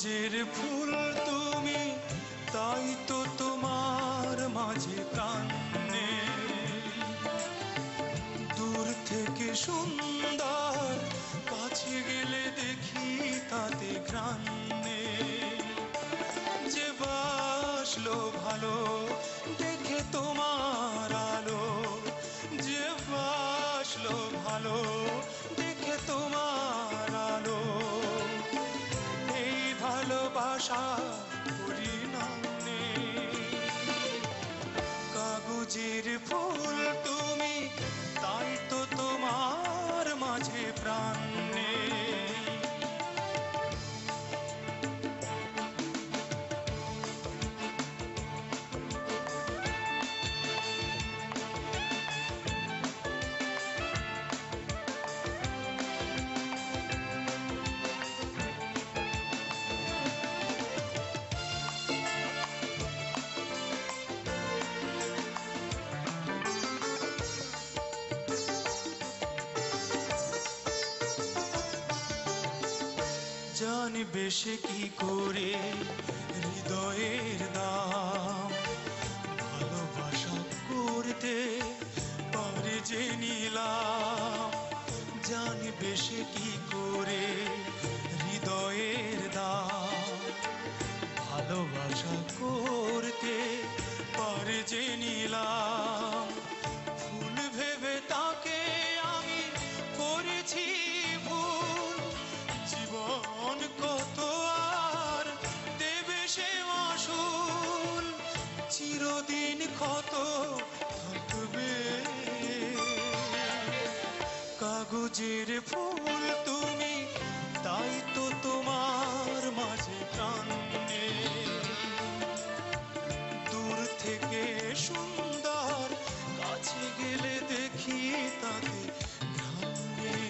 কাগজের ফুল তুমি, তাই তো তোমার মাঝে প্রাণ নেই। দূর থেকে সুন্দর, কাছে গেলে দেখি তাতে ঘ্রাণ নেই। যে বাসলো ভালো দেখে তোমার আলো, যে বাসলো ভালো দেখে তোমার আলো, এই ভালোবাসা পরিণাম নেই। কাগজের ফুল তুমি, তাই তো তোমার মাঝে প্রাণ নেই। জানবে সে কি করে হৃদয়ের দাম, ভালোবাসা করতে পারে যে নিলাম। জানবে সে কি করে হৃদয়ের দাম, ভালোবাসা করতে পারে যে নিলাম। ফুল ভেবে তাকে আমি করেছি ভুল, জীবন কত আর দেবে সে মাসুল, চিরদিন ক্ষত থাকবে। কাগজের ফুল তুমি, তাই তো তোমার মাঝে প্রাণ নেই। দূর থেকে সুন্দর, কাছে গেলে দেখি তাতে ঘ্রাণ নেই।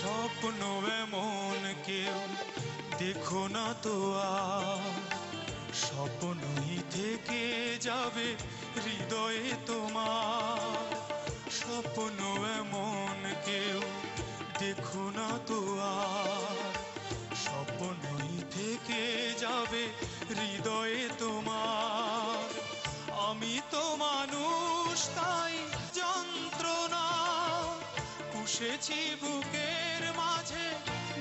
স্বপ্ন এমন কেউ দেখো না তো আর, স্বপ্নই থেকে যাবে হৃদয়ে তোমার। স্বপ্ন এমন কেউ দেখো না তো আর, স্বপ্নই থেকে যাবে হৃদয়ে তোমার। আমি তো মানুষ তাই যন্ত্রণা পুষেছি বুকের মাঝে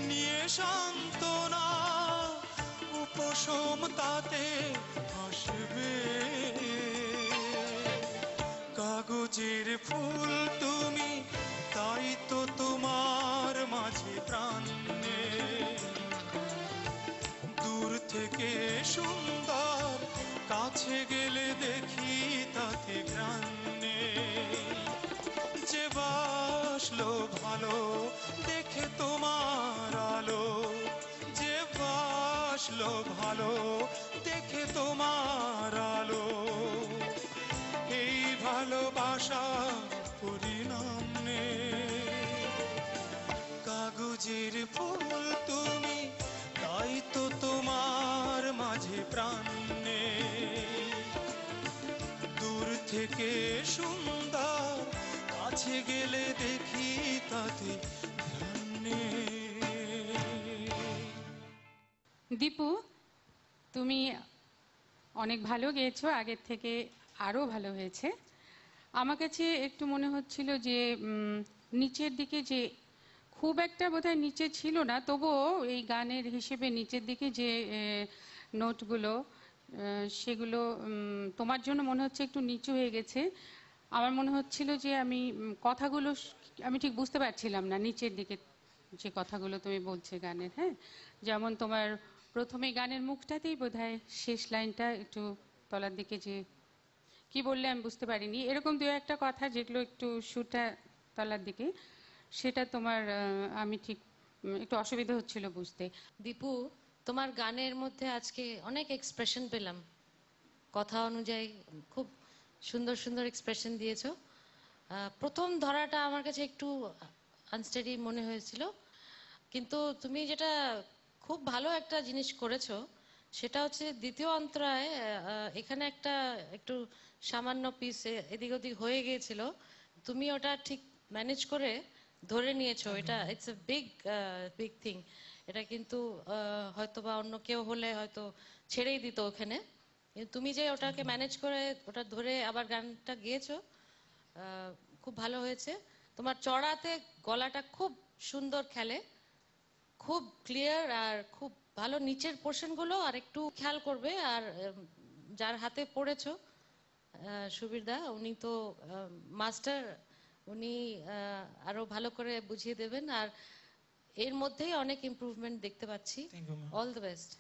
নিয়ে সান্ত্বনা, উপশম তাতে আসবে। কাগজের ফুল তুমি, তাই তো তোমার মাঝে প্রাণ নেই। দূর থেকে সুন্দর, কাছে গেলে দেখি তাতে ঘ্রাণ নেই। যে বাসলো ভালো দেখে তোমার আলো, যে বাসলো ভালো দেখে তোমার আলো, এই ভালোবাসা পরিণাম নেই। কাগজের ফুল তুমি, তাই তো তোমার মাঝে প্রাণ নেই। দূর থেকে সুন্দর, কাছে গেলে দেখি তাতে ঘ্রাণ নেই। দীপু, তুমি অনেক ভালো গেয়েছো, আগের থেকে আরো ভালো হয়েছে। আমার কাছে একটু মনে হচ্ছিল যে নিচের দিকে যে খুব একটা বোধহয় নিচে ছিল না, তবুও এই গানের হিসেবে নিচের দিকে যে নোটগুলো সেগুলো তোমার জন্য মনে হচ্ছে একটু নিচু হয়ে গেছে। আমার মনে হচ্ছিল যে আমি কথাগুলো আমি ঠিক বুঝতে পারছিলাম না নিচের দিকে যে কথাগুলো তুমি বলছে গানের। হ্যাঁ, যেমন তোমার প্রথমে গানের মুখটাতেই বোধহয় শেষ লাইনটা একটু তলার দিকে যে কি বললে আমি বুঝতে পারিনি, এরকম দু একটা কথা যেগুলো একটু সুরটা তলার দিকে, সেটা তোমার আমি ঠিক একটু অসুবিধা হচ্ছিল বুঝতে। দীপু, তোমার গানের মধ্যে আজকে অনেক এক্সপ্রেশন পেলাম, কথা অনুযায়ী খুব সুন্দর সুন্দর এক্সপ্রেশন দিয়েছো। প্রথম ধরাটা আমার কাছে একটু আনস্টেডি মনে হয়েছিল, কিন্তু তুমি যেটা খুব ভালো একটা জিনিস করেছো সেটা হচ্ছে দ্বিতীয় অন্তরায় এখানে একটা একটু সামান্য পিস এদিক ওদিক হয়ে গিয়েছিল, তুমি ওটা ঠিক ম্যানেজ করে ধরে নিয়েছো। এটা it's a big big thing. এটা কিন্তু হয়তো বা অন্য কেউ হলে হয়তো ছেড়েই দিত ওখানে, কিন্তু তুমি যে ওটাকে ম্যানেজ করে ওটা ধরে আবার গানটা গেয়েছো, খুব ভালো হয়েছে। তোমার চড়াতে গলাটা খুব সুন্দর খেলে, খুব ক্লিয়ার, আর খুব ভালো নিচের পোর্শন গুলো আর একটু খেয়াল করবে। আর যার হাতে পড়েছো সুবীর দা, উনি তো মাস্টার, উনি আরো ভালো করে বুঝিয়ে দেবেন। আর এর মধ্যেই অনেক ইমপ্রুভমেন্ট দেখতে পাচ্ছি। Thank you ma'am. All the best.